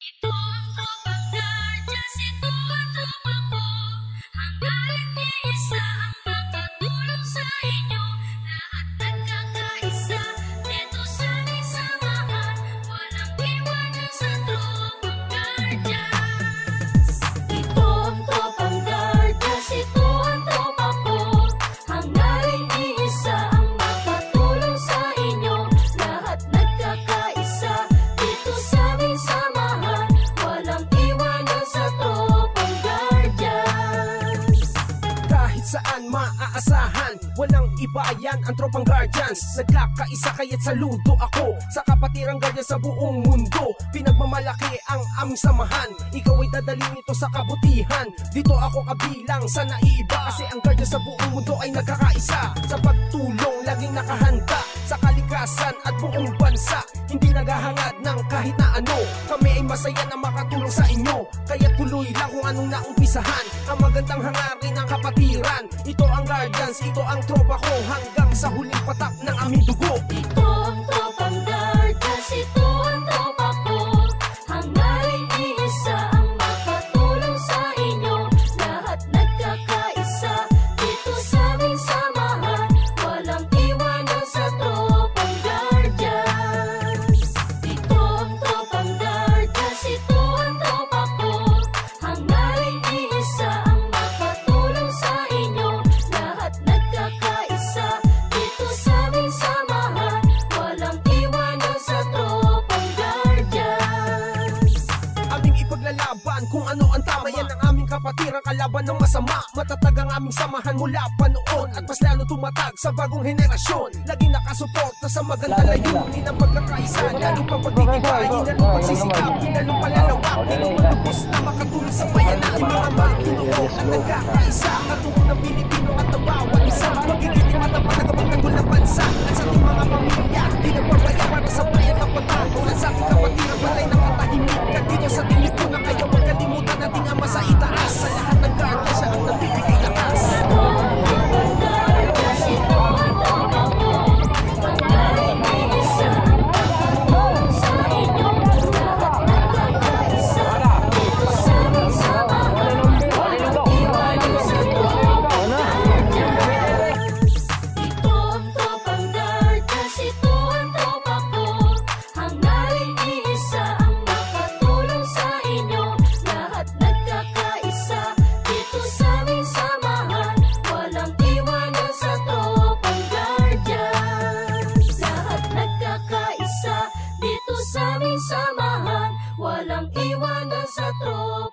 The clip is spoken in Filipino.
Ito ang tropang guardians, ito ang tropa ko. Hangga't iisa ang makatulong sa inyo. Lahat nagkakaisa, dito sa aming samahan. Walang iwanan sa tropang guardians. Ito ang tropang guardians, ito ang tropa ko. Hangga't iisa ang makatulong sa inyo. Lahat nagkakaisa, dito sa aming samahan. Walang iwanan sa tropang guardians. Kahit saan maaasahan, walang iba yan ang tropang guardians. Nagkakaisa kaya't saludo ako sa kapatirang guardians sa buong mundo. Pinagmamalaki ang aming samahan, ikaw ay dadalhin ito sa kabutihan. Dito ako kabilang sa naiiba, kasi ang guardians sa buong mundo ay nagkakaisa. Sa pagtulong, laging nakahanda sa kalikasan at buong bansa. Hindi naghahangad ng kahit na ano, kami ay masaya na makatulong sa inyo. Kaya tuloy lang kung anong naumpisahan, ang magandang hangarin ng kapatiran. Ito ang guardians, ito ang tropa ko, hanggang sa huling patak ng aming dugo. Ito ang tropang guardians, ito ang tropa ko. Hangga't iisa ang makatulong sa inyo. Lahat nagkakaisa, dito sa aming samahan. Walang iwanan sa tropang guardians. Ito ang tropang guardians, ito ang tropa ko. Hangga't iisa ang makatulong sa inyo. Lahat nagkakaisa, dito sa aming samahan. Walang iwanan sa tropang guardians. Aming ipaglalaban kung ano ang tama, yan ang aming kapatirang kalaban ng masama. Matatag ang aming samahan mula pa noon, at mas lalo tumatag sa bagong henerasyon. Laging nakasuporta sa maganda layunin ang pagkakaisa. Laging pagpagtitibay, lalong pagsisikap, lalong palalawak, lalong malubos na makatulong sa bayan natin. Mga makinuo ang nagkakaisa, katungo ng Pilipino at ng bawat isa. Magigiting matapat na kapagtanggol ng bansa, at sa ating mga pamilya di nagpapaya para sa bayan ng patato. At sa ating kapatirang balay ng katahimikan, dito sa tinipunan kayo huwag kalimutan nating ama sa itaas. Sa lahat ng guardians siya ang nagbibigay lakas. Ito ang tropang guardians, ito ang tropa ko. Hangga't iisa ang makatulong sa inyo. Lahat nagkakaisa, dito sa aming samahan. Walang iwanan sa tropang guardians. Ito ang tropang guardians, ito ang tropa ko. Hangga't iisa ang makatulong sa inyo. Lahat nagkakaisa, dito sa aming samahan. Walang iwanan sa tropang guardians. Lahat nagkakaisa, dito sa aming samahan. Walang iwanan sa tropang